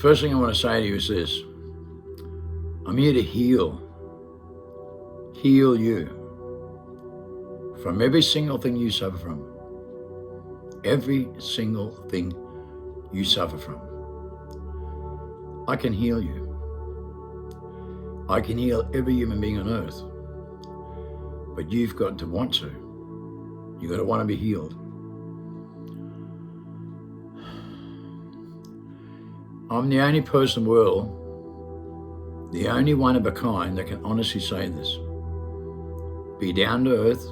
first thing I want to say to you is this. I'm here to heal you from every single thing you suffer from. Every single thing you suffer from. I can heal you. I can heal every human being on earth. But you've got to want to. You've got to want to be healed. I'm the only person in the world, the only one of a kind that can honestly say this. Be down to earth,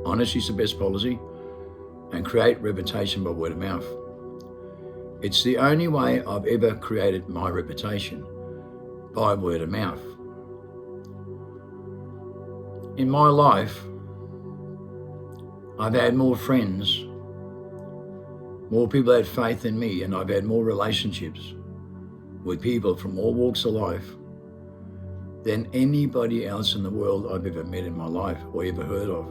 honesty is the best policy, and create reputation by word of mouth. It's the only way I've ever created my reputation, by word of mouth. In my life, I've had more friends, more people had faith in me, and I've had more relationships with people from all walks of life than anybody else in the world I've ever met in my life or ever heard of.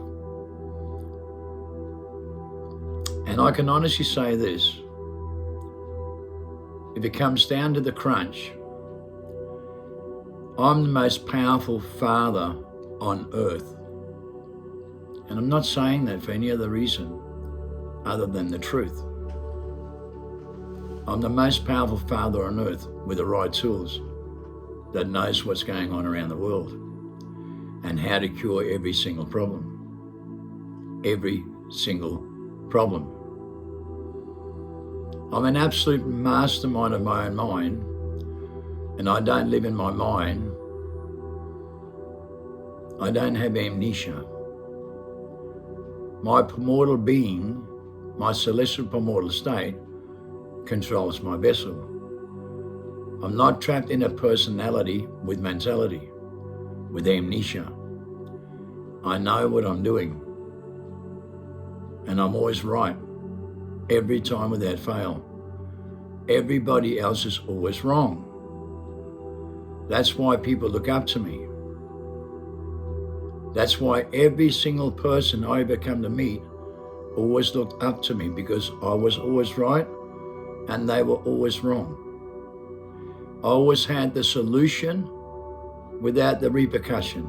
And I can honestly say this, if it comes down to the crunch, I'm the most powerful father on earth. And I'm not saying that for any other reason other than the truth. I'm the most powerful father on earth with the right tools that knows what's going on around the world and how to cure every single problem. Every single problem. I'm an absolute mastermind of my own mind, and I don't live in my mind. I don't have amnesia. My primordial being, my celestial primordial state, controls my vessel. I'm not trapped in a personality with mentality, with amnesia. I know what I'm doing, and I'm always right, every time without fail. Everybody else is always wrong. That's why people look up to me. That's why every single person I ever come to meet always looked up to me, because I was always right and they were always wrong. I always had the solution without the repercussion.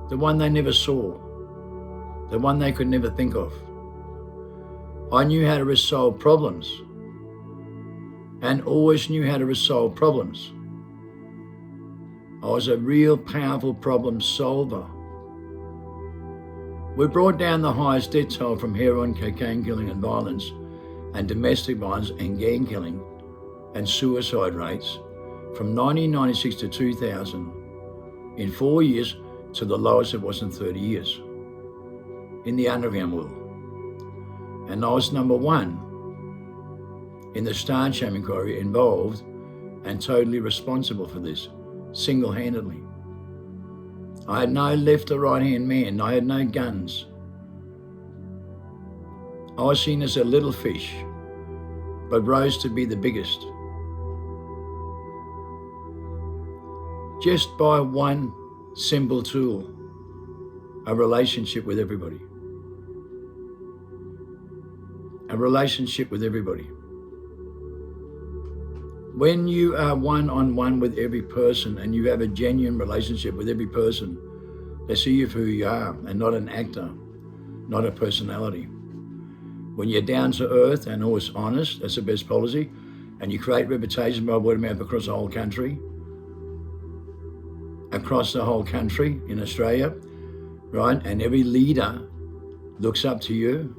The one they never saw. The one they could never think of. I knew how to resolve problems and always knew how to resolve problems. I was a real powerful problem solver. We brought down the highest death toll from heroin, cocaine killing and violence, and domestic violence and gang killing and suicide rates from 1996 to 2000 in 4 years to the lowest it was in 30 years in the underground world. And I was number one in the Star Chamber inquiry, involved and totally responsible for this, single-handedly. I had no left or right-hand man. I had no guns. I was seen as a little fish, but rose to be the biggest. Just by one simple tool, a relationship with everybody. A relationship with everybody. When you are one-on-one with every person and you have a genuine relationship with every person, they see you for who you are and not an actor, not a personality. When you're down to earth and always honest, that's the best policy, and you create reputation by word of mouth across the whole country in Australia, right? And every leader looks up to you.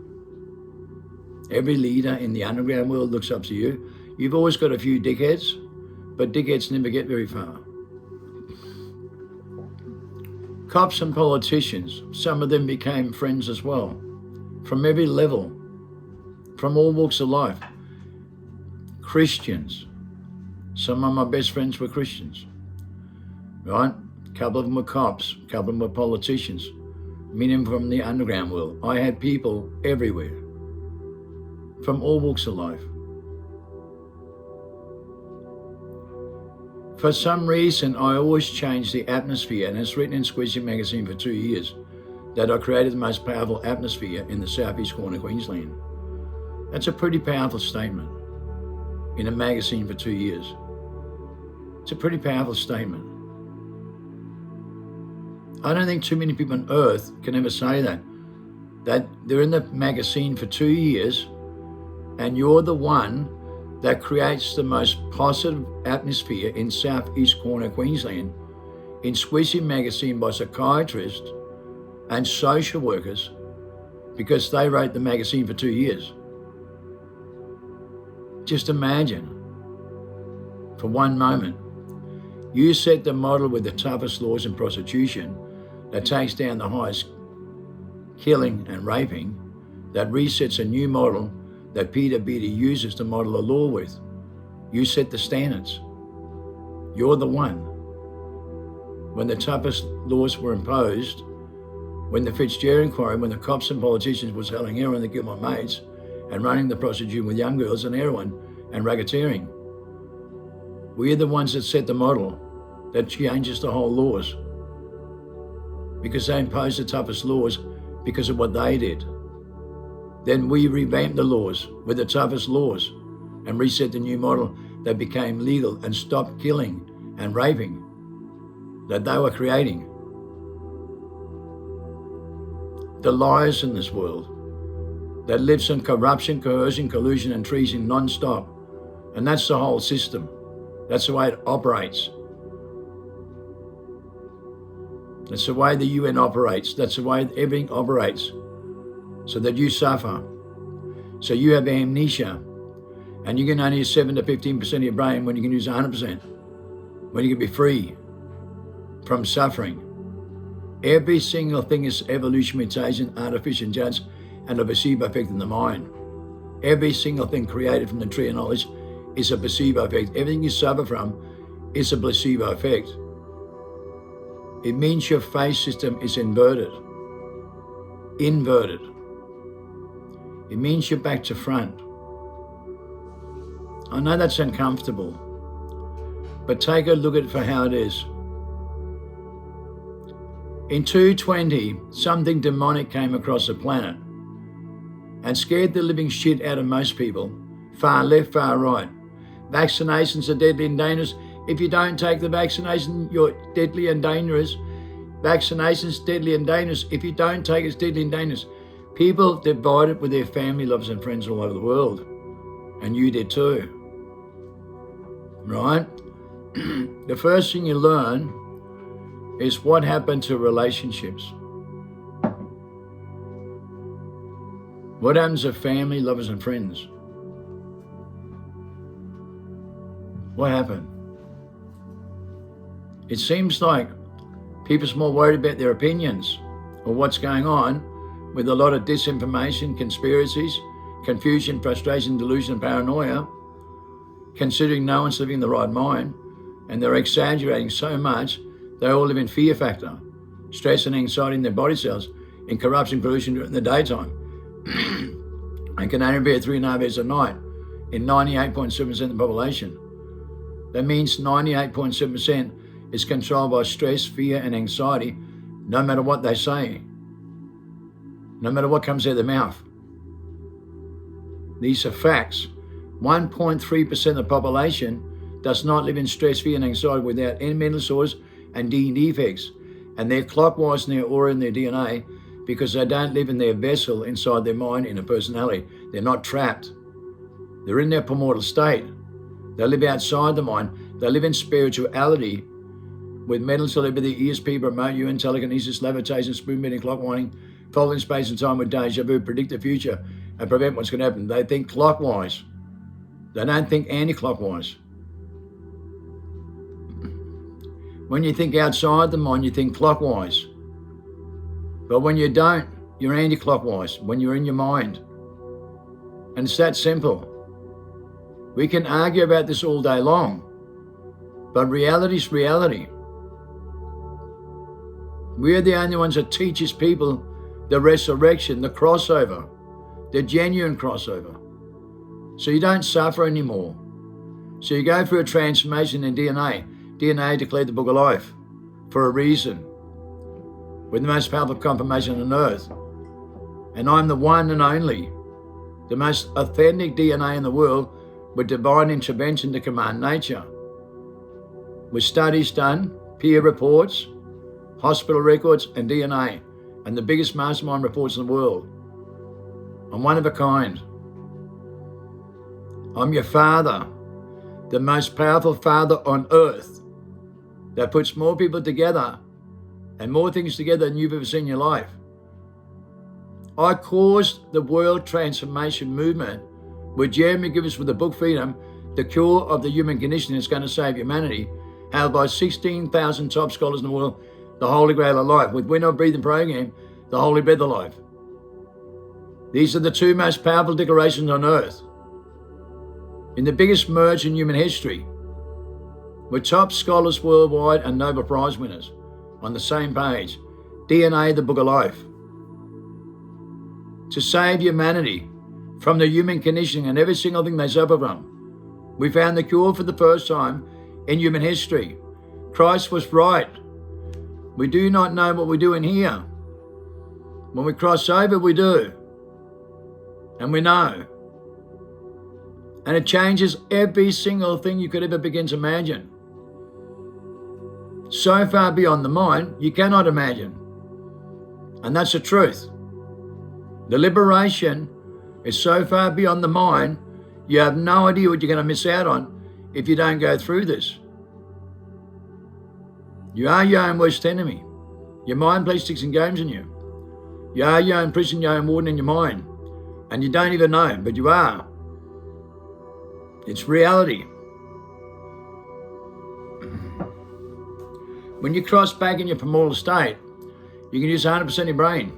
Every leader in the underground world looks up to you. You've always got a few dickheads, but dickheads never get very far. Cops and politicians, some of them became friends as well, from every level, from all walks of life. Christians, some of my best friends were Christians, right? A couple of them were cops, a couple of them were politicians, many of them from the underground world. I had people everywhere, from all walks of life. For some reason, I always change the atmosphere, and it's written in Squeezy magazine for 2 years that I created the most powerful atmosphere in the southeast corner of Queensland. That's a pretty powerful statement. in a magazine for 2 years. It's a pretty powerful statement. I don't think too many people on earth can ever say that they're in the magazine for 2 years and you're the one that creates the most positive atmosphere in southeast corner Queensland, in Squishy magazine by psychiatrists and social workers, because they wrote the magazine for 2 years. Just imagine, for one moment, you set the model with the toughest laws in prostitution that takes down the highest killing and raping, that resets a new model that Peter Beattie uses to model a law with. You set the standards. You're the one. When the toughest laws were imposed, when the Fitzgerald inquiry, when the cops and politicians were selling heroin that killed my mates and running the prostitution with young girls and heroin and racketeering, we're the ones that set the model that changes the whole laws, because they imposed the toughest laws because of what they did. Then we revamped the laws with the toughest laws and reset the new model that became legal and stopped killing and raping that they were creating. The liars in this world that lives in corruption, coercion, collusion and treason non-stop. And that's the whole system. That's the way it operates. That's the way the UN operates. That's the way everything operates. So that you suffer. So you have amnesia. And you can only use 7 to 15% of your brain when you can use 100%. When you can be free from suffering. Every single thing is evolution, mutation, artificial intelligence, and a placebo effect in the mind. Every single thing created from the tree of knowledge is a placebo effect. Everything you suffer from is a placebo effect. It means your face system is inverted. Inverted. It means you're back to front. I know that's uncomfortable, but take a look at it for how it is. In 220, something demonic came across the planet and scared the living shit out of most people, far left, far right. Vaccinations are deadly and dangerous. If you don't take the vaccination, you're deadly and dangerous. Vaccinations deadly and dangerous. If you don't take it, it's deadly and dangerous. People divided with their family, lovers and friends all over the world. And you did too. Right? The first thing you learn is what happened to relationships. What happens to family, lovers and friends? What happened? It seems like people's more worried about their opinions or what's going on, with a lot of disinformation, conspiracies, confusion, frustration, delusion, and paranoia, considering no one's living in the right mind, and they're exaggerating so much, they all live in fear factor, stress and anxiety in their body cells, in corruption, pollution during the daytime, and can only be at 3.5 hours a night in 98.7% of the population. That means 98.7% is controlled by stress, fear, and anxiety, no matter what they say, no matter what comes out of their mouth. These are facts. 1.3% of the population does not live in stress, fear, and anxiety without any mental disorders and defects. And they're clockwise in their aura and their DNA because they don't live in their vessel inside their mind in a personality. They're not trapped. They're in their primordial state. They live outside the mind. They live in spirituality with mental telepathy, ESP, remote UN, telekinesis, levitation, spoon bending, clock winding, folding space and time with deja vu, predict the future and prevent what's going to happen. They think clockwise. They don't think anti-clockwise. When you think outside the mind, you think clockwise. But when you don't, you're anti-clockwise, when you're in your mind. And it's that simple. We can argue about this all day long, but reality's reality. We're the only ones that teaches people the resurrection, the crossover, the genuine crossover. So you don't suffer anymore. So you go through a transformation in DNA. DNA declared the book of life for a reason. We're the most powerful confirmation on earth. And I'm the one and only, the most authentic DNA in the world, with divine intervention to command nature. With studies done, peer reports, hospital records and DNA, and the biggest mastermind reports in the world. I'm one of a kind. I'm your father, the most powerful father on earth that puts more people together and more things together than you've ever seen in your life. I caused the world transformation movement with Jeremy Givens with the book Freedom, the cure of the human condition that's going to save humanity, held by 16,000 top scholars in the world, the Holy Grail of Life, with Winner Breathing Program, the Holy Breath of Life. These are the two most powerful declarations on earth. In the biggest merge in human history, with top scholars worldwide and Nobel Prize winners on the same page, DNA, the Book of Life. To save humanity from the human conditioning and every single thing they suffer from. We found the cure for the first time in human history. Christ was right. We do not know what we do in here. When we cross over, we do. And we know. And it changes every single thing you could ever begin to imagine. So far beyond the mind, you cannot imagine. And that's the truth. The liberation is so far beyond the mind, you have no idea what you're going to miss out on if you don't go through this. You are your own worst enemy. Your mind plays tricks and games on you. You are your own prison, your own warden in your mind. And you don't even know, but you are. It's reality. When you cross back in your primordial state, you can use 100% of your brain.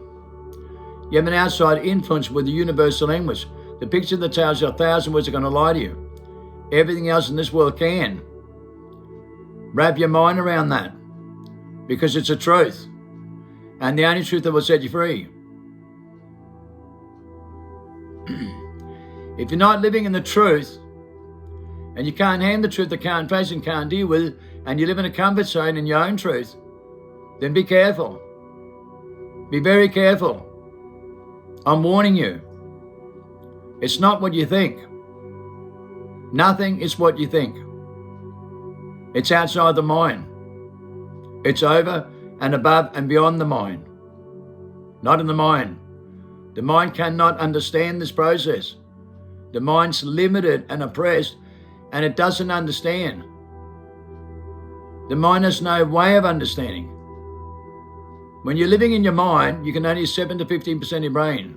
You have an outside influence with the universal language. The picture that tells you 1,000 words are going to lie to you. Everything else in this world can. Wrap your mind around that, because it's a truth. And the only truth that will set you free. If you're not living in the truth, and you can't handle the truth, that can't face and can't deal with it, and you live in a comfort zone in your own truth, then be careful. Be very careful. I'm warning you. It's not what you think. Nothing is what you think. It's outside the mind. It's over and above and beyond the mind. Not in the mind. The mind cannot understand this process. The mind's limited and oppressed, and it doesn't understand. The mind has no way of understanding. When you're living in your mind, you can only use 7 to 15% of your brain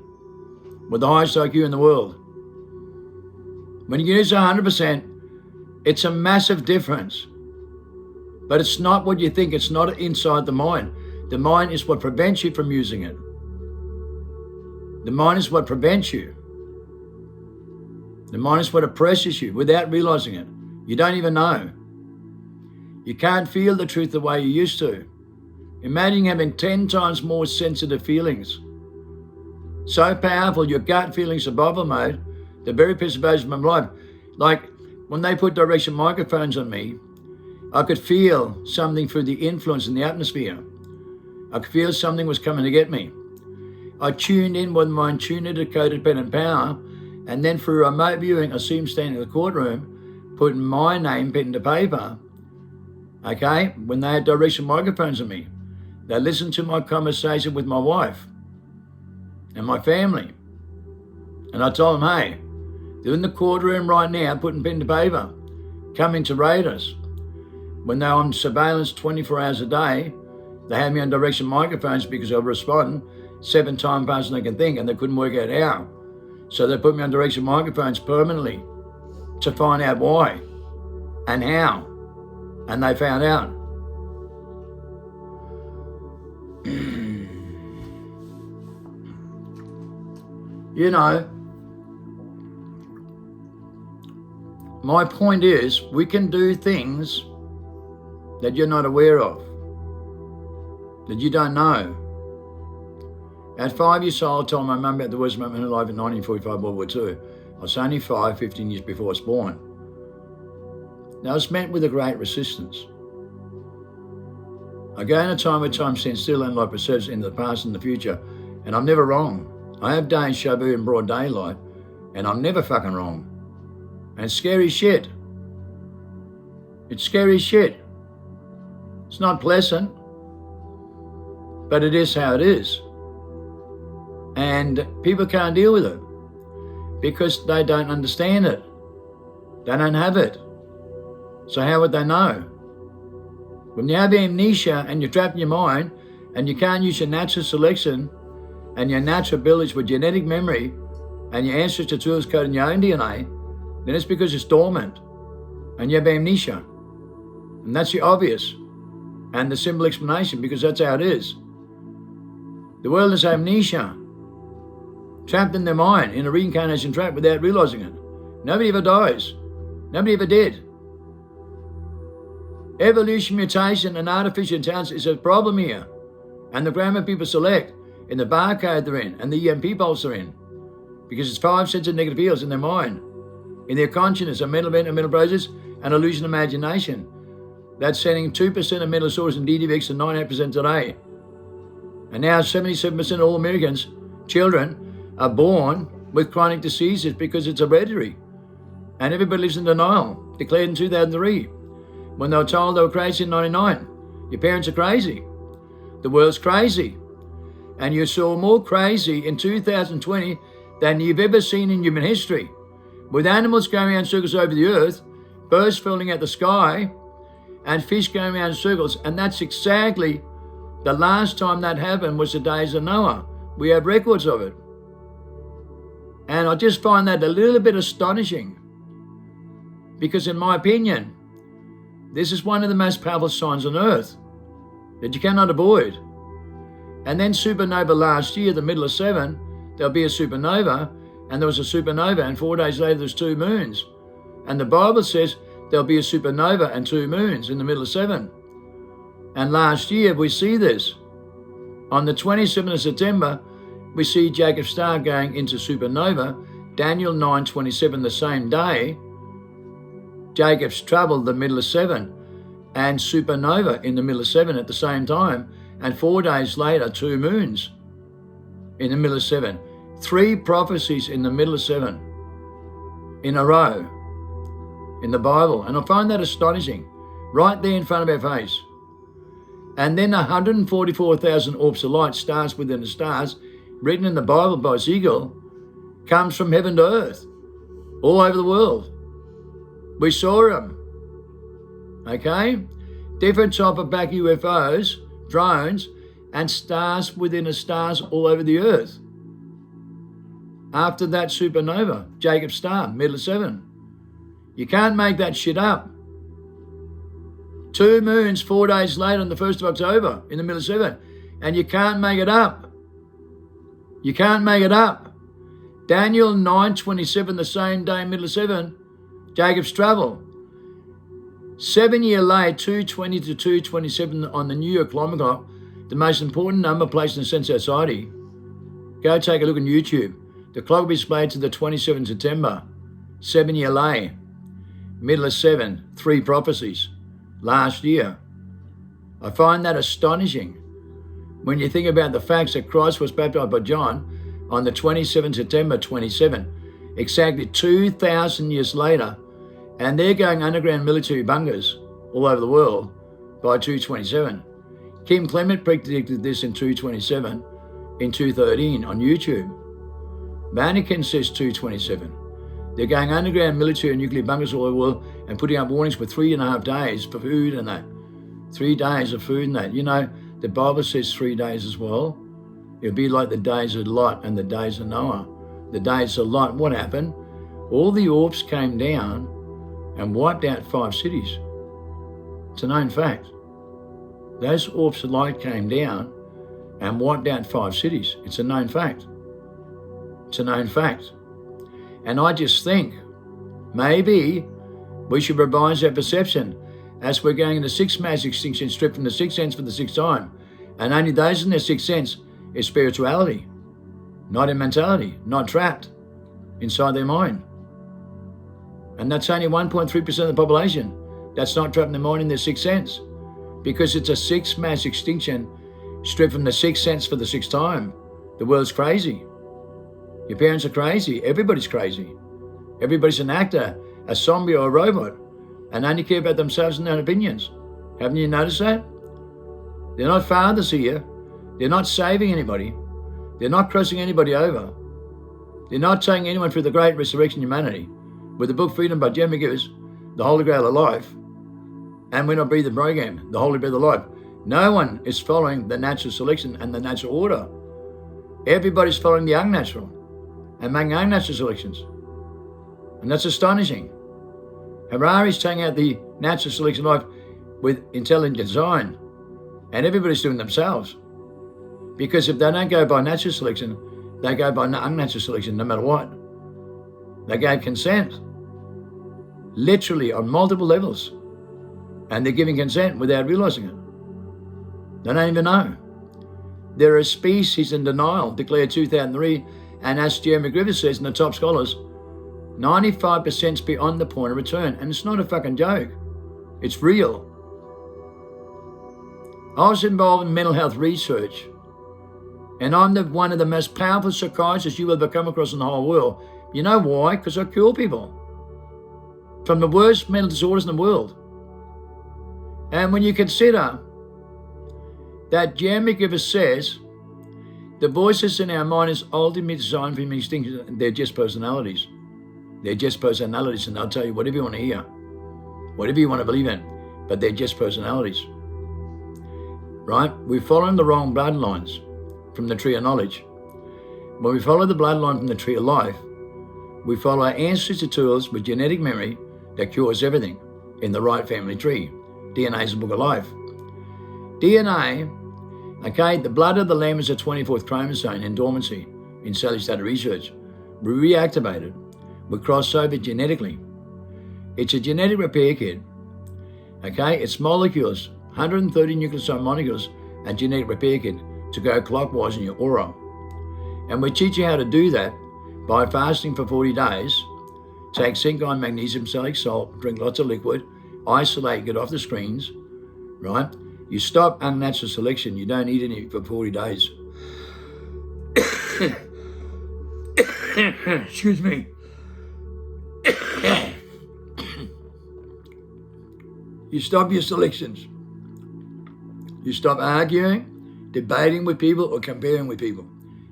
with the highest IQ in the world. When you use 100%, it's a massive difference. But it's not what you think. It's not inside the mind. The mind is what prevents you from using it. The mind is what prevents you. The mind is what oppresses you without realizing it. You don't even know. You can't feel the truth the way you used to. Imagine having 10 times more sensitive feelings. So powerful, your gut feeling survival mode, the very preservation of my life. Like when they put direction microphones on me, I could feel something through the influence in the atmosphere. I could feel something was coming to get me. I tuned in with my intuitive codependent power, and then through remote viewing, I see him standing in the courtroom, putting my name pen to paper. Okay, when they had direction microphones on me, they listened to my conversation with my wife and my family. And I told them, hey, they're in the courtroom right now, putting pen to paper, coming to raid us. When they're on surveillance 24 hours a day, they had me on direction microphones because I respond 7 times faster than they can think, and they couldn't work out how. So they put me on direction microphones permanently to find out why and how. And they found out. You know, my point is, we can do things that you're not aware of, that you don't know. At 5 years old, I told my mum about the worst moment in her life in 1945, World War II. I was only 5, 15 years before I was born. Now, I was met with a great resistance. I go in a time where time stands still and life persists into the past and the future, and I'm never wrong. I have days shabu in broad daylight, and I'm never fucking wrong. And it's scary shit. It's scary shit. It's not pleasant, but it is how it is. And people can't deal with it because they don't understand it. They don't have it. So how would they know? When you have amnesia and you're trapped in your mind and you can't use your natural selection and your natural abilities with genetic memory and your ancestral tools code in your own DNA, then it's because it's dormant and you have amnesia. And that's the obvious and the simple explanation, because that's how it is. The world is amnesia, trapped in their mind in a reincarnation trap without realizing it. Nobody ever dies. Nobody ever did. Evolution, mutation, and artificial intelligence is a problem here. And the grammar people select, in the barcode they're in, and the EMP pulse they're in. Because it's 5 sets of negative fields in their mind, in their consciousness, a mental event, a mental process, and illusion imagination. That's sending 2% of mental disorders and DDVX to 98% today. And now 77% of all Americans, children, are born with chronic diseases because it's hereditary. And everybody lives in denial, declared in 2003. When they were told they were crazy in 99. Your parents are crazy. The world's crazy. And you saw more crazy in 2020 than you've ever seen in human history. With animals going around circles over the earth, birds falling out the sky, and fish going around in circles. And that's exactly the last time that happened was the days of Noah. We have records of it. And I just find that a little bit astonishing. Because in my opinion, this is one of the most powerful signs on earth that you cannot avoid. And then supernova last year, the middle of 7, there'll be a supernova, and there was a supernova, and 4 days later there's 2 moons. And the Bible says there'll be a supernova and 2 moons in the middle of 7. And last year we see this. On the 27th of September, we see Jacob's star going into supernova. Daniel 9:27 the same day. Jacob's trouble, the middle of 7, and supernova in the middle of 7 at the same time, and 4 days later, 2 moons in the middle of 7. 3 prophecies in the middle of 7 in a row in the Bible, and I find that astonishing, right there in front of our face. And then 144,000 orbs of light, stars within the stars, written in the Bible by Ezekiel, comes from heaven to earth, all over the world. We saw them, okay? Different type of back UFOs, drones, and stars within the stars all over the earth. After that supernova, Jacob's star, middle of 7. You can't make that shit up. 2 moons 4 days later on the 1st of October in the middle of 7. And you can't make it up. You can't make it up. Daniel 9:27 the same day, middle of 7. Jacob's trouble. 7 year late, 220 to 227 on the New York climate clock, the most important number placed in the sense society. Go take a look on YouTube. The clock will be displayed to the 27th of September. 7 year late, middle of 7, 3 prophecies last year. I find that astonishing when you think about the facts that Christ was baptized by John on the 27th September 27, exactly 2,000 years later, and they're going underground military bunkers all over the world by 227. Kim Clement predicted this in 227, in 213 on YouTube. Mannequin says 227. They're going underground military and nuclear bunkers all over the world and putting up warnings for 3.5 days for food and that. 3 days of food and that. You know, the Bible says 3 days as well. It'll be like the days of Lot and the days of Noah. The days of Lot, what happened? All the orbs came down and wiped out 5 cities. It's a known fact. Those orbs of light came down and wiped out 5 cities. It's a known fact. It's a known fact. And I just think maybe we should revise our perception as we're going into 6 mass extinction, stripped from the 6th sense for the 6th time. And only those in their 6th sense is spirituality, not in mentality, not trapped inside their mind. And that's only 1.3% of the population that's not trapped in their mind in their 6th sense, because it's a 6 mass extinction stripped from the 6th sense for the 6th time. The world's crazy. Your parents are crazy. Everybody's crazy. Everybody's an actor a zombie or a robot and only care about themselves and their own opinions. Haven't you noticed that? They're not fathers here. They're not saving anybody. They're not crossing anybody over. They're not taking anyone through the great resurrection of humanity with the book Freedom by Jeremy Givers, the Holy Grail of Life, and When I Breathe the Program, the Holy Breath of Life. No one is following the natural selection and the natural order. Everybody's following the unnatural and making unnatural selections. And that's astonishing. Harari's taking out the natural selection life with intelligent design, and everybody's doing themselves. Because if they don't go by natural selection, they go by unnatural selection no matter what. They gave consent, literally on multiple levels, and they're giving consent without realizing it. They don't even know. There are species in denial, declared 2003, and as Jeremy Griffiths says in the top scholars, 95% is beyond the point of return, and it's not a fucking joke. It's real. I was involved in mental health research, and I'm one of the most powerful psychiatrists you will ever come across in the whole world. You know why? Because I cure people from the worst mental disorders in the world. And when you consider that Jeremy Griffiths says the voices in our mind is ultimately designed for human extinction, they're just personalities. They're just personalities, and they'll tell you whatever you want to hear, whatever you want to believe in, but they're just personalities. Right? We're following the wrong bloodlines from the tree of knowledge. When we follow the bloodline from the tree of life, we follow our ancestors' tools with genetic memory that cures everything in the right family tree. DNA is the book of life. DNA, okay, the blood of the lamb is a 24th chromosome in dormancy in cellular state research. We reactivate it. We cross over genetically. It's a genetic repair kit. Okay, it's molecules, 130 nucleoside molecules, and genetic repair kit to go clockwise in your aura. And we teach you how to do that by fasting for 40 days, take zinc, iron, magnesium, salicylic salt, drink lots of liquid, isolate, get off the screens, right? You stop unnatural selection. You don't eat any for 40 days. Excuse me. You stop your selections. You stop arguing, debating with people, or comparing with people.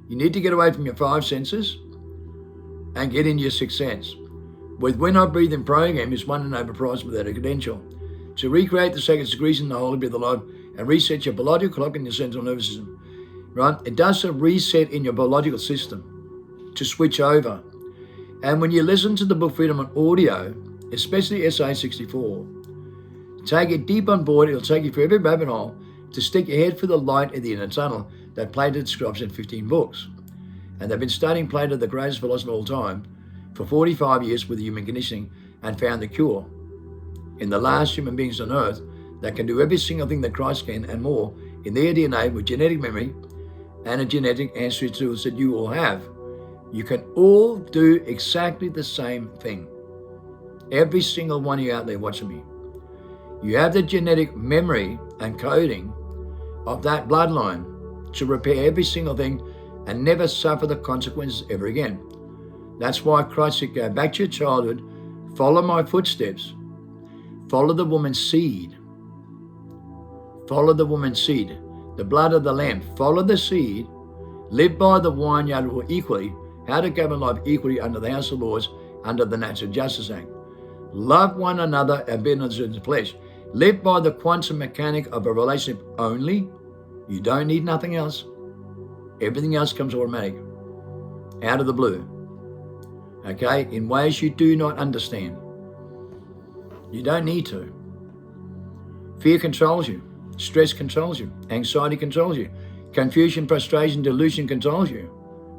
You need to get away from your five senses and get into your sixth sense. With When I Breathe in Program is won and over prize without a credential. To recreate the sacred secretion in the Holy Breath of Life and reset your biological clock in your central nervous system. Right? It does a reset in your biological system to switch over. And when you listen to the book Freedom on audio, especially SA 64, take it deep on board. It'll take you through every rabbit hole to stick your head for the light at the inner tunnel that Plato describes in 15 books. And they've been studying Plato, the greatest philosopher of all time, for 45 years with human conditioning and found the cure in the last human beings on earth that can do every single thing that Christ can and more in their DNA with genetic memory and a genetic ancestry tools that you all have. You can all do exactly the same thing. Every single one of you out there watching me. You have the genetic memory and coding of that bloodline to repair every single thing and never suffer the consequences ever again. That's why Christ said, go back to your childhood, follow my footsteps, follow the woman's seed. Follow the woman's seed, the blood of the lamb. Follow the seed, live by the vineyard rule equally, how to govern life equally under the House of Lords, under the Natural Justice Act. Love one another and bear not in the flesh. Live by the quantum mechanic of a relationship only. You don't need nothing else. Everything else comes automatic, out of the blue. Okay, in ways you do not understand. You don't need to. Fear controls you. Stress controls you. Anxiety controls you. Confusion, frustration, delusion controls you.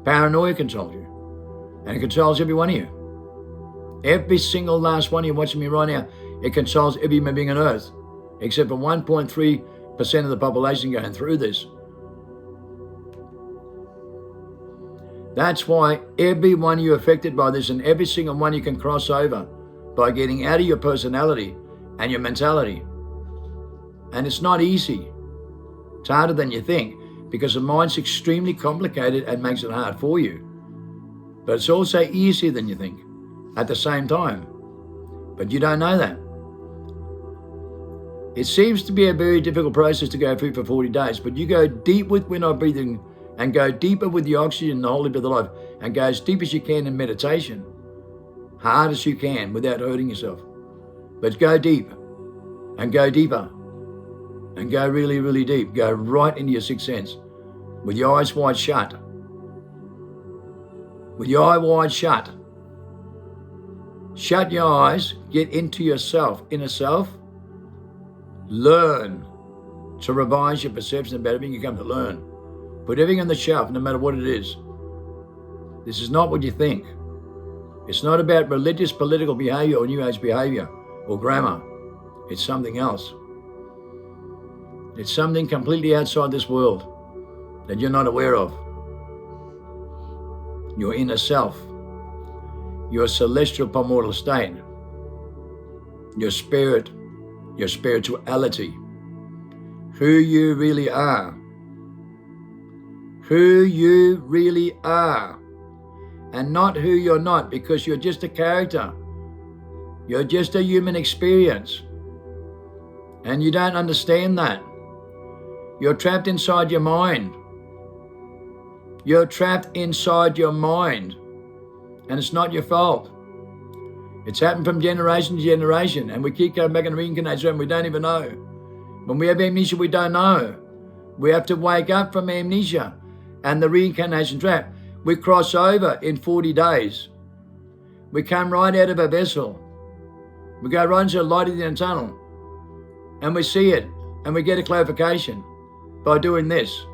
Paranoia controls you. And it controls every one of you. Every single last one of you watching me right now, it controls every human being on earth, except for 1.3% of the population going through this. That's why every one of you affected by this, and every single one you can cross over by getting out of your personality and your mentality. And it's not easy. It's harder than you think because the mind's extremely complicated and makes it hard for you. But it's also easier than you think at the same time. But you don't know that. It seems to be a very difficult process to go through for 40 days, but you go deep with when I'm breathing and go deeper with the oxygen and the Holy Breath of Life and go as deep as you can in meditation, hard as you can without hurting yourself. But go deep and go deeper and go really, really deep. Go right into your sixth sense with your eyes wide shut. With your eye wide shut. Shut your eyes, get into yourself, inner self. Learn to revise your perception about everything you come to learn. Put everything on the shelf, no matter what it is. This is not what you think. It's not about religious, political behavior or New Age behavior or grammar. It's something else. It's something completely outside this world that you're not aware of. Your inner self, your celestial primordial state, your spirit, your spirituality, who you really are. Who you really are. And not who you're not, because you're just a character. You're just a human experience. And you don't understand that. You're trapped inside your mind. You're trapped inside your mind. And it's not your fault. It's happened from generation to generation, and we keep going back and reincarnation, and we don't even know. When we have amnesia, we don't know. We have to wake up from amnesia and the reincarnation trap. We cross over in 40 days. We come right out of a vessel. We go right into a light in the tunnel, and we see it, and we get a clarification by doing this.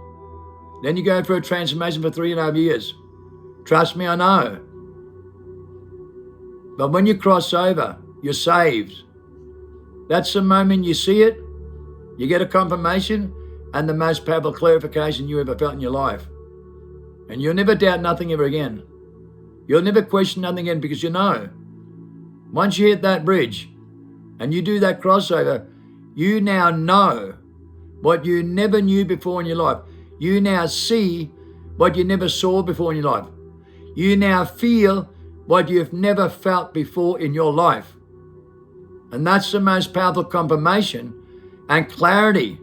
Then you go through a transformation for 3.5 years. Trust me, I know. But when you cross over, you're saved. That's the moment you see it, you get a confirmation, and the most powerful clarification you ever felt in your life. And you'll never doubt nothing ever again. You'll never question nothing again, because you know. Once you hit that bridge and you do that crossover, you now know what you never knew before in your life. You now see what you never saw before in your life. You now feel what you've never felt before in your life. And that's the most powerful confirmation and clarity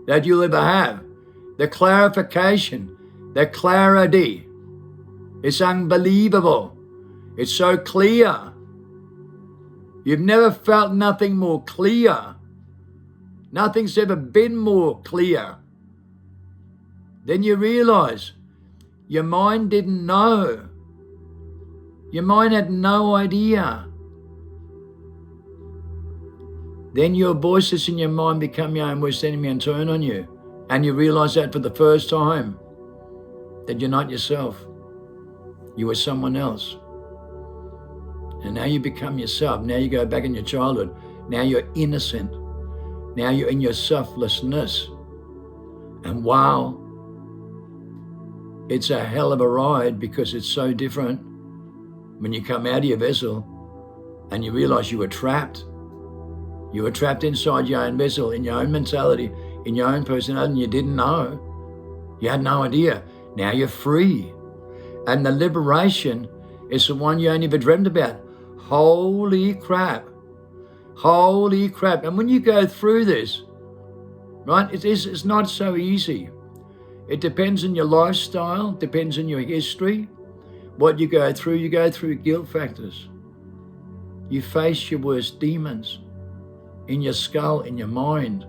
that you'll ever have. The clarification, the clarity. It's unbelievable. It's so clear. You've never felt nothing more clear. Nothing's ever been more clear. Then you realize your mind didn't know. Your mind had no idea. Then your voices in your mind become your own worst enemy and turn on you. And you realize that for the first time, that you're not yourself. You are someone else. And now you become yourself. Now you go back in your childhood. Now you're innocent. Now you're in your selflessness. And wow, it's a hell of a ride, because it's so different when you come out of your vessel and you realize you were trapped. You were trapped inside your own vessel, in your own mentality, in your own personality, and you didn't know. You had no idea. Now you're free. And the liberation is the one you only ever dreamed about. Holy crap. Holy crap. And when you go through this, right, it's not so easy. It depends on your lifestyle, depends on your history. What you go through guilt factors. You face your worst demons in your skull, in your mind.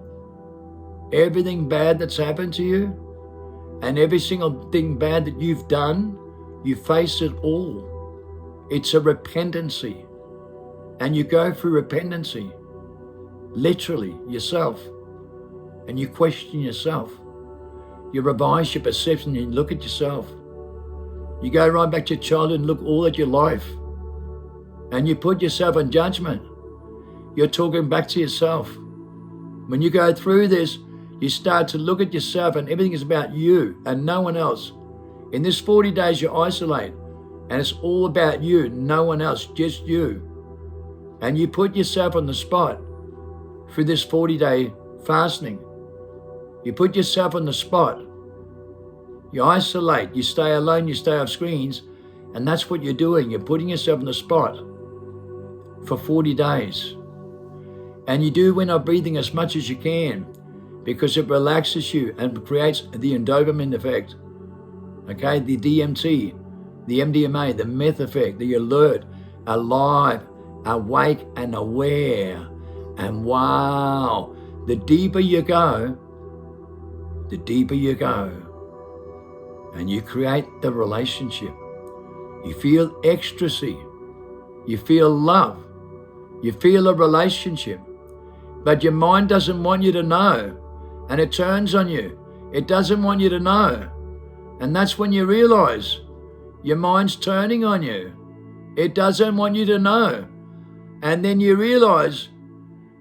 Everything bad that's happened to you, and every single thing bad that you've done, you face it all. It's a repentancy. And you go through repentancy, literally, yourself. And you question yourself. You revise your perception, you look at yourself. You go right back to your childhood and look all at your life. And you put yourself in judgment. You're talking back to yourself. When you go through this, you start to look at yourself, and everything is about you and no one else. In this 40 days, you isolate, and it's all about you, no one else, just you. And you put yourself on the spot through this 40-day fasting. You put yourself on the spot. You isolate, you stay alone, you stay off screens, and that's what you're doing. You're putting yourself on the spot. for 40 days. And you do when I'm breathing as much as you can, because it relaxes you and creates the dopamine effect. Okay, the DMT, the MDMA, the meth effect, the alert, alive, awake and aware. And wow, the deeper you go, and you create the relationship. You feel ecstasy, you feel love, you feel a relationship, but your mind doesn't want you to know, and it turns on you. It doesn't want you to know, and that's when you realize your mind's turning on you. It doesn't want you to know, and then you realize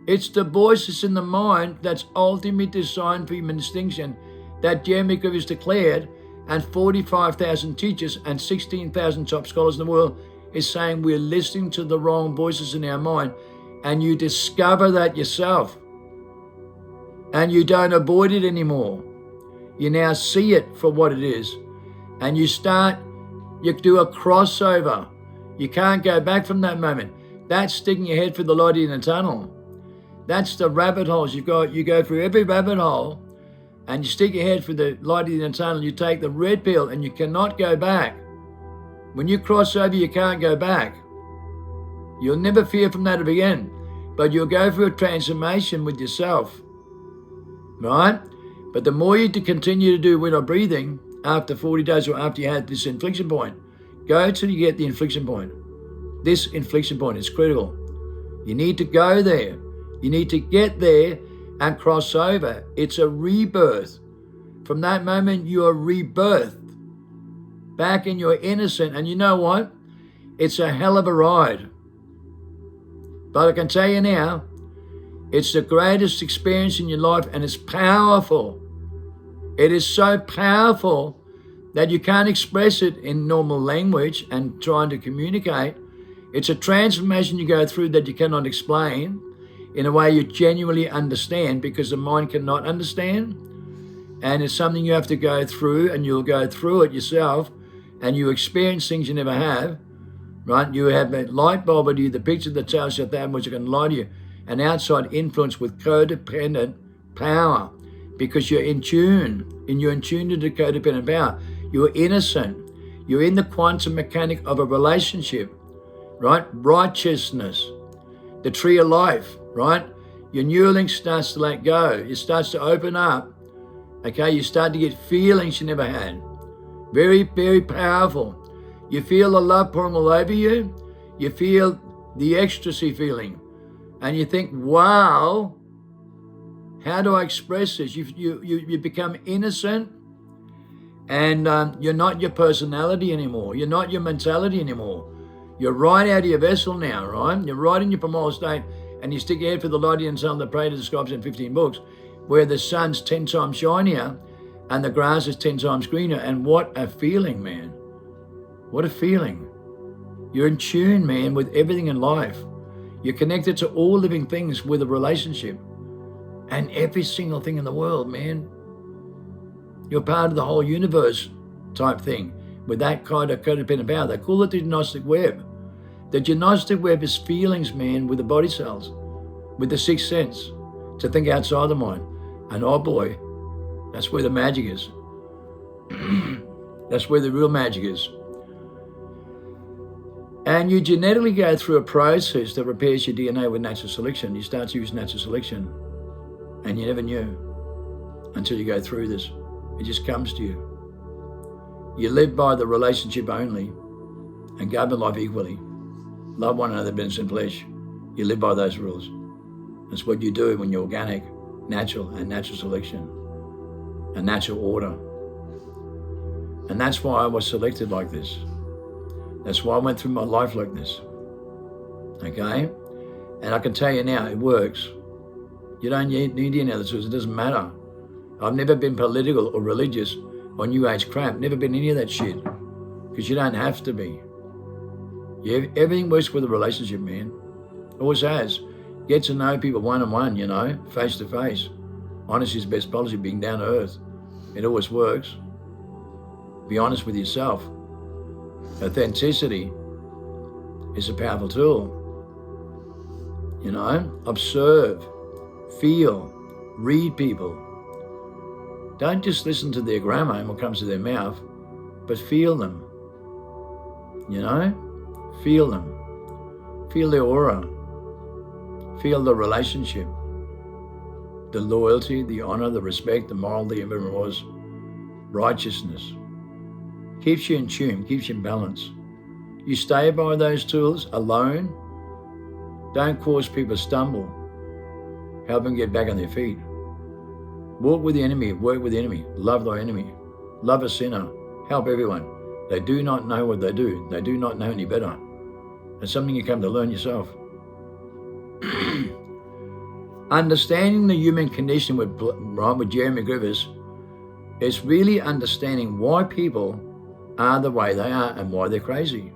it's the voices in the mind that's ultimately designed for human extinction that Jeremy has declared, and 45,000 teachers and 16,000 top scholars in the world is saying we're listening to the wrong voices in our mind, and you discover that yourself, and you don't avoid it anymore. You now see it for what it is, and you do a crossover. You can't go back from that moment. That's sticking your head through the light in the tunnel. That's the rabbit holes. You go through every rabbit hole, and you stick your head through the light in the tunnel. You take the red pill, and you cannot go back. When you cross over, you can't go back. You'll never fear from that again, but you'll go through a transformation with yourself, right? But the more you continue to do when I'm breathing, after 40 days or after you had this inflection point, go till you get the inflection point. This inflection point is critical. You need to go there. You need to get there and cross over. It's a rebirth. From that moment, you are rebirthed back in your innocent. And you know what? It's a hell of a ride. But I can tell you now, it's the greatest experience in your life, and it's powerful. It is so powerful that you can't express it in normal language and trying to communicate. It's a transformation you go through that you cannot explain in a way you genuinely understand, because the mind cannot understand. And it's something you have to go through, and you'll go through it yourself, and you experience things you never have, right? You have a light bulb at you, the picture that tells you that which can lie to you, an outside influence with codependent power, because you're in tune, and you're in tune to the codependent power. You're innocent. You're in the quantum mechanic of a relationship, right? Righteousness, the tree of life, right? Your Neuralink starts to let go. It starts to open up. Okay, you start to get feelings you never had. Very, very powerful. You feel the love pouring all over you. You feel the ecstasy feeling. And you think, wow, how do I express this? You become innocent, and you're not your personality anymore. You're not your mentality anymore. You're right out of your vessel now, right? You're right in your primal state, and you stick your head for the light and sun that Plato describes in 15 books, where the sun's 10 times shinier and the grass is 10 times greener. And what a feeling, man. What a feeling. You're in tune, man, with everything in life. You're connected to all living things with a relationship, and every single thing in the world, man. You're part of the whole universe type thing with that kind of codependent power. They call it the gnostic web. The gnostic web is feelings, man, with the body cells, with the sixth sense, to think outside the mind. And oh boy, that's where the magic is. That's where the real magic is. And you genetically go through a process that repairs your DNA with natural selection. You start to use natural selection, and you never knew until you go through this. It just comes to you. You live by the relationship only, and govern life equally. Love one another, business and flesh. You live by those rules. That's what you do when you're organic, natural, and natural selection, and natural order. And that's why I was selected like this. That's why I went through my life like this. Okay? And I can tell you now, it works. You don't need any other tools. It doesn't matter. I've never been political or religious or New Age crap. Never been any of that shit. Because you don't have to be. Everything works with a relationship, man. Always has. Get to know people one-on-one, you know, face to face. Honesty is the best policy, being down to earth. It always works. Be honest with yourself. Authenticity is a powerful tool. observe, feel, read people. Don't just listen to their grammar and what comes to their mouth, but feel them. Feel them. Feel their aura. Feel the relationship, the loyalty, the honor, the respect, the moral, the remorse, righteousness. Keeps you in tune, keeps you in balance. You stay by those tools alone. Don't cause people to stumble. Help them get back on their feet. Walk with the enemy, work with the enemy, love thy enemy, love a sinner, help everyone. They do not know what they do. They do not know any better. It's something you come to learn yourself. Understanding the human condition with Jeremy Griffiths is really understanding why people are the way they are and why they're crazy.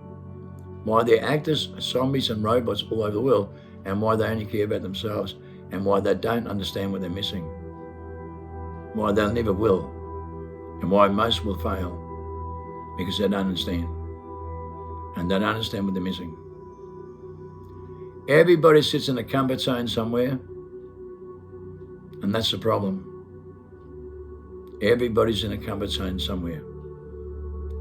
Why they're actors, zombies and robots all over the world, and why they only care about themselves, and why they don't understand what they're missing. Why they'll never will, and why most will fail, because they don't understand. And they don't understand what they're missing. Everybody sits in a comfort zone somewhere, and that's the problem. Everybody's in a comfort zone somewhere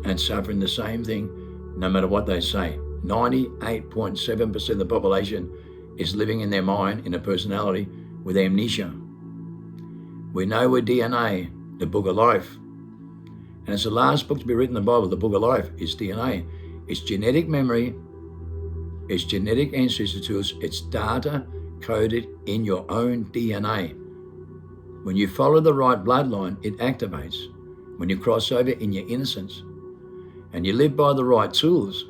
and suffering the same thing no matter what they say. 98.7% of the population is living in their mind, in a personality, with amnesia. We know we're DNA, the book of life. And it's the last book to be written in the Bible. The book of life is DNA. It's genetic memory. It's genetic ancestry tools. It's data coded in your own DNA. When you follow the right bloodline, it activates. When you cross over in your innocence and you live by the right tools,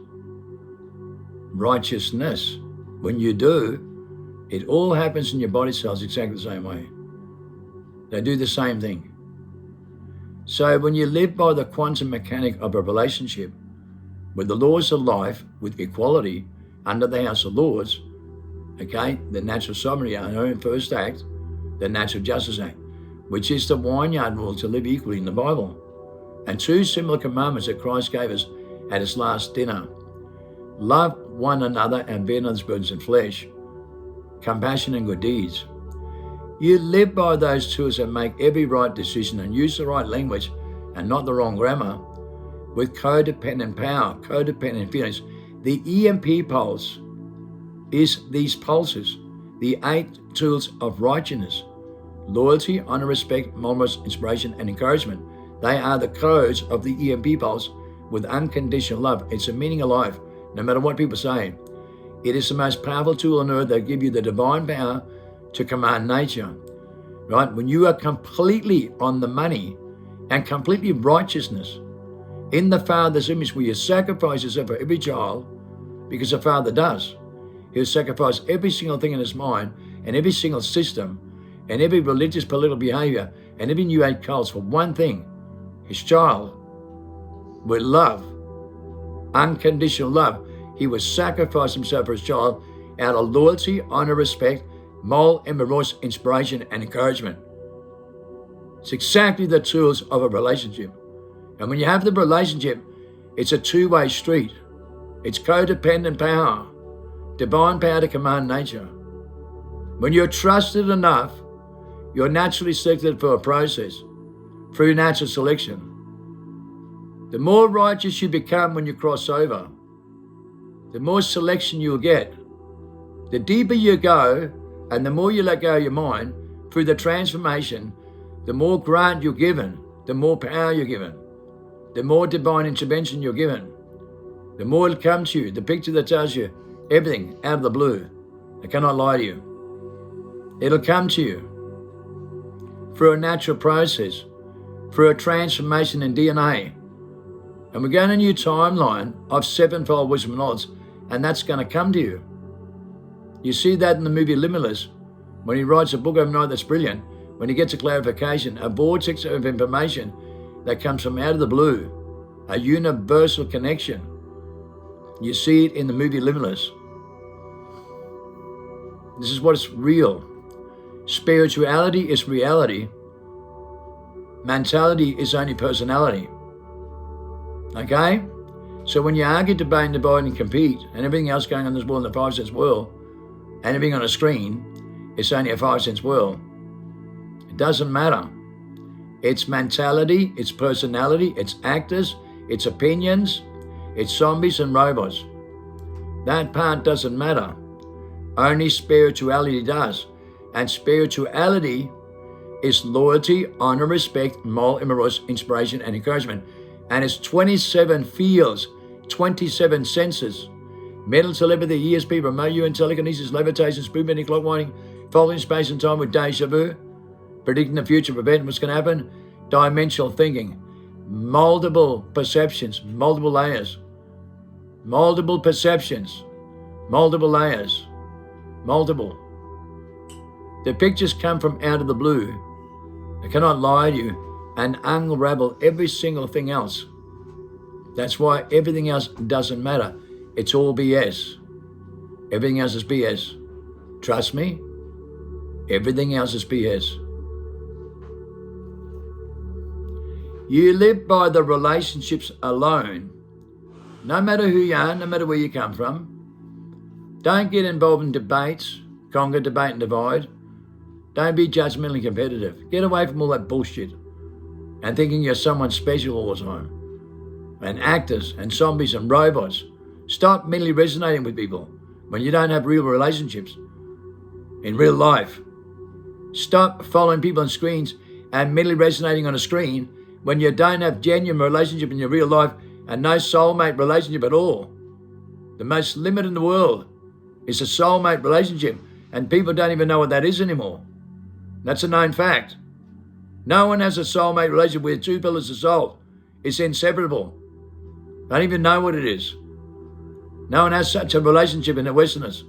righteousness, when you do, it all happens in your body cells exactly the same way. They do the same thing. So when you live by the quantum mechanic of a relationship with the laws of life, with equality under the House of Lords, okay, the Natural Sovereignty Act, our first act, the Natural Justice Act, which is the vineyard rule to live equally in the Bible. And two similar commandments that Christ gave us at his last dinner. Love one another and bear others' burdens in flesh, compassion and good deeds. You live by those tools and make every right decision and use the right language and not the wrong grammar with codependent power, codependent feelings. The EMP pulse is these pulses, the 8 tools of righteousness: loyalty, honor, respect, moments, inspiration, and encouragement. They are the codes of the EMP pulse with unconditional love. It's the meaning of life, no matter what people say. It is the most powerful tool on earth that gives you the divine power to command nature, right? When you are completely on the money and completely righteousness in the Father's image, where you sacrifice yourself for every child, because the Father does. He'll sacrifice every single thing in his mind and every single system and every religious, political behavior and every New Age cults for one thing: his child. With love, unconditional love, he would sacrifice himself for his child out of loyalty, honor, respect, moral and remorse, inspiration, and encouragement. It's exactly the tools of a relationship. And when you have the relationship, it's a two-way street. It's codependent power, divine power to command nature. When you're trusted enough, you're naturally selected for a process through natural selection. The more righteous you become when you cross over, the more selection you'll get. The deeper you go and the more you let go of your mind through the transformation, the more grant you're given, the more power you're given, the more divine intervention you're given, the more it'll come to you, the picture that tells you everything out of the blue. I cannot lie to you. It'll come to you through a natural process, through a transformation in DNA. And we're going a new timeline of sevenfold wisdom and knowledge, and that's going to come to you. You see that in the movie Limitless, when he writes a book overnight that's brilliant, when he gets a clarification, a vortex of information that comes from out of the blue, a universal connection. You see it in the movie Limitless. This is what is real. Spirituality is reality. Mentality is only personality. Okay? So when you argue, debate, and divide and compete, and everything else going on in this world, in the 5 sense world, anything on a screen, it's only a 5 cents world. It doesn't matter. It's mentality, it's personality, it's actors, it's opinions, it's zombies and robots. That part doesn't matter. Only spirituality does. And spirituality is loyalty, honor, respect, moral, immorals, inspiration, and encouragement. And it's 27 fields, 27 senses. Mental telepathy, ESP, remote UN telekinesis, levitation, spoon bending, clock winding, folding space and time with deja vu, predicting the future, preventing what's going to happen, dimensional thinking, multiple perceptions, multiple layers, multiple perceptions, multiple layers, multiple. The pictures come from out of the blue. They cannot lie to you and unravel every single thing else. That's why everything else doesn't matter. It's all BS. Everything else is BS. Trust me, everything else is BS. You live by the relationships alone. No matter who you are, no matter where you come from. Don't get involved in debates, conquer, debate and divide. Don't be judgmentally competitive. Get away from all that bullshit and thinking you're someone special all the time. And actors and zombies and robots. Stop mentally resonating with people when you don't have real relationships in real life. Stop following people on screens and mentally resonating on a screen when you don't have genuine relationship in your real life and no soulmate relationship at all. The most limit in the world is a soulmate relationship, and people don't even know what that is anymore. That's a known fact. No one has a soulmate relationship where two pillars of soul. It's inseparable. Don't even know what it is. No one has such a relationship in the Westerners.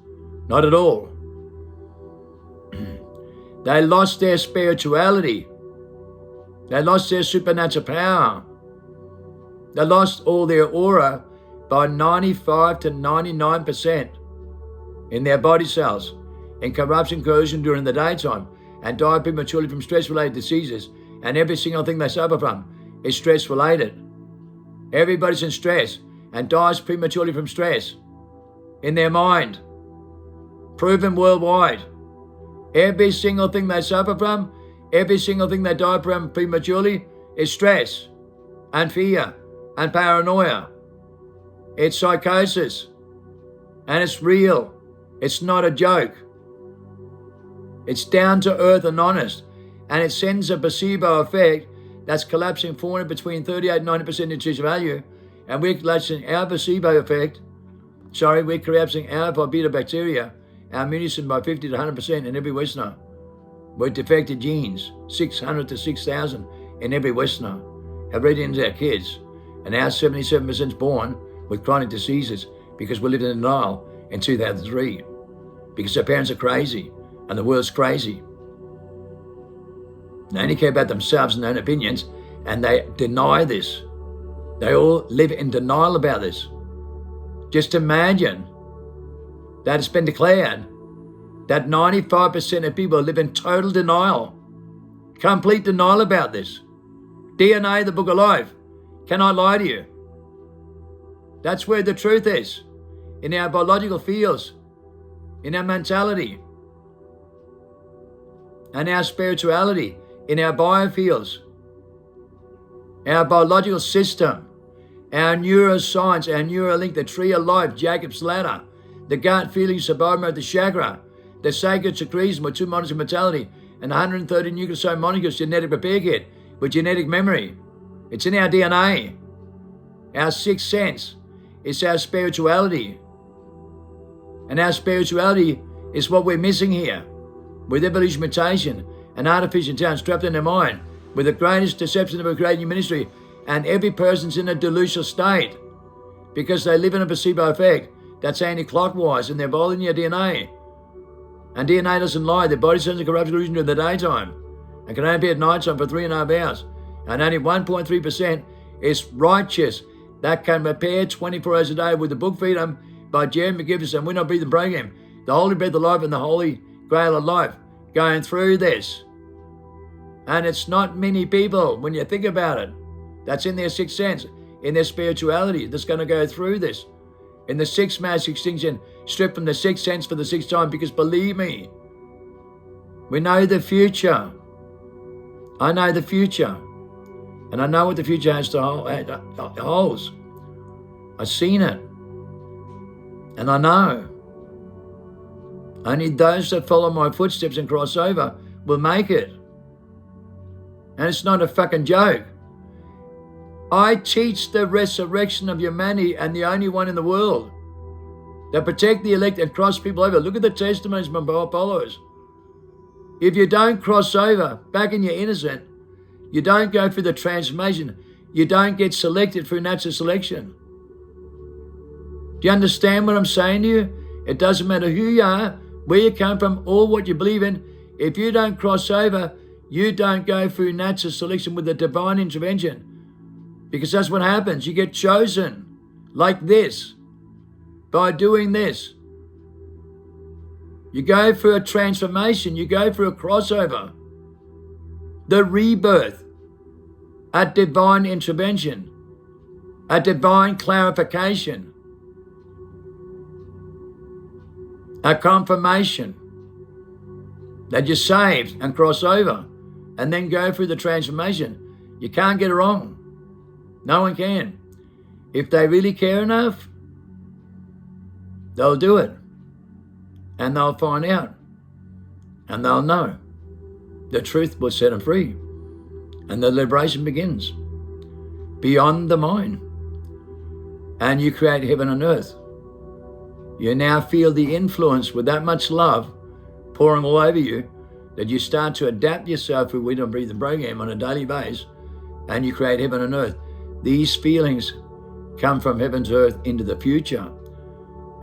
Not at all. They lost their spirituality. They lost their supernatural power. They lost all their aura by 95 to 99% in their body cells, in corruption, coercion during the daytime, and die prematurely from stress-related diseases. And every single thing they suffer from is stress-related. Everybody's in stress and dies prematurely from stress in their mind. Proven worldwide. Every single thing they suffer from, every single thing they die from prematurely is stress and fear and paranoia. It's psychosis. And it's real. It's not a joke. It's down to earth and honest. And it sends a placebo effect that's collapsing forward between 38 and 90% in tissue value. And we're collapsing our placebo effect. We're collapsing our bacteria, our immune system by 50 to 100% in every Westerner. With defective genes, 600 to 6,000 in every Westerner, have read into our kids. And now 77% is born with chronic diseases because we lived in denial in 2003. Because our parents are crazy and the world's crazy. They only care about themselves and their own opinions, and they deny this. They all live in denial about this. Just imagine that it's been declared that 95% of people live in total denial, complete denial about this. DNA, the book of life, cannot lie to you. That's where the truth is, in our biological fields, in our mentality, and our spirituality, in our biofields, our biological system, our neuroscience, our Neuralink, the tree of life, Jacob's ladder, the gut feeling, survival of the chakra, the sacred secretion with 2 molecules of mortality, and 130 nucleoside molecules genetic repair kit with genetic memory. It's in our DNA. Our sixth sense is our spirituality. And our spirituality is what we're missing here, with evolution, mutation, and artificial intelligence trapped in their mind, with the greatest deception of a great new ministry, and every person's in a delusional state because they live in a placebo effect that's anti-clockwise, and they're violating your DNA. And DNA doesn't lie. Their body sends a corrupt illusion during the daytime and can only be at nighttime for 3.5 hours. And only 1.3% is righteous that can repair 24 hours a day with the book Freedom by Jeremy McGivens and We're Not Breathing Program, the Holy Breath of Life and the Holy Grail of Life, going through this. And it's not many people, when you think about it, that's in their sixth sense, in their spirituality, that's going to go through this. In the sixth mass extinction, stripped from the sixth sense for the sixth time, because believe me, we know the future. I know the future. And I know what the future has to holds. I've seen it. And I know. Only those that follow my footsteps and cross over will make it. And it's not a fucking joke. I teach the resurrection of humanity, and the only one in the world that protect the elect and cross people over. Look at the testimonies of my followers. If you don't cross over back in your innocent, you don't go through the transformation. You don't get selected through natural selection. Do you understand what I'm saying to you? It doesn't matter who you are, where you come from, or what you believe in. If you don't cross over, you don't go through natural selection with the divine intervention. Because that's what happens. You get chosen like this, by doing this. You go through a transformation. You go through a crossover. The rebirth. A divine intervention. A divine clarification. A confirmation that you're saved and cross over and then go through the transformation. You can't get it wrong. No one can. If they really care enough, they'll do it. And they'll find out. And they'll know. The truth will set them free. And the liberation begins. Beyond the mind. And you create heaven and earth. You now feel the influence with that much love pouring all over you that you start to adapt yourself through Wisdom Breathing program on a daily basis, and you create heaven and earth. These feelings come from heaven to earth into the future,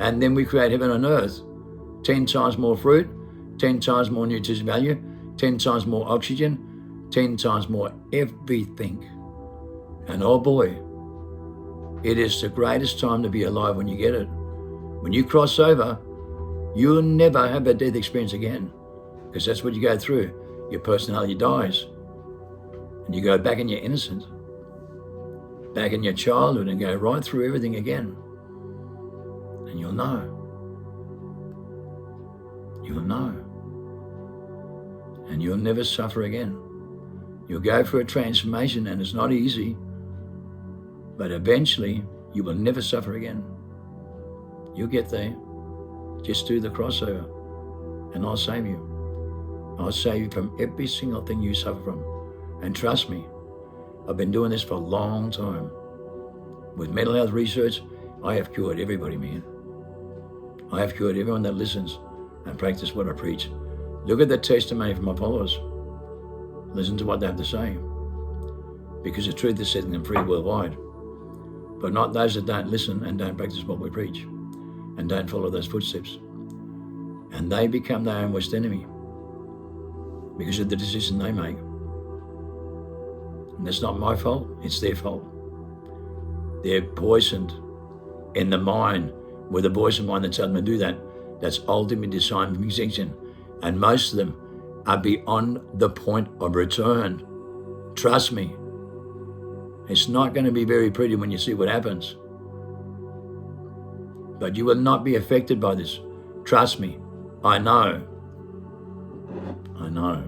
and then we create heaven and earth. 10 times more fruit, 10 times more nutrition value, 10 times more oxygen, 10 times more everything. And oh boy, it is the greatest time to be alive when you get it. When you cross over, you'll never have a death experience again, because that's what you go through. Your personality dies, and you go back in your innocence, back in your childhood, and go right through everything again. And you'll know. You'll know. And you'll never suffer again. You'll go through a transformation, and it's not easy, but eventually you will never suffer again. You'll get there. Just do the crossover, and I'll save you. I'll save you from every single thing you suffer from. And trust me, I've been doing this for a long time. With mental health research, I have cured everybody, man. I have cured everyone that listens and practices what I preach. Look at the testimony from my followers. Listen to what they have to say. Because the truth is setting them free worldwide. But not those that don't listen and don't practice what we preach and don't follow those footsteps. And they become their own worst enemy because of the decision they make. And it's not my fault, it's their fault. They're poisoned in the mind with a voice of mind that tells them to do that. That's ultimately designed for extinction. And most of them are beyond the point of return. Trust me. It's not going to be very pretty when you see what happens. But you will not be affected by this. Trust me. I know. I know.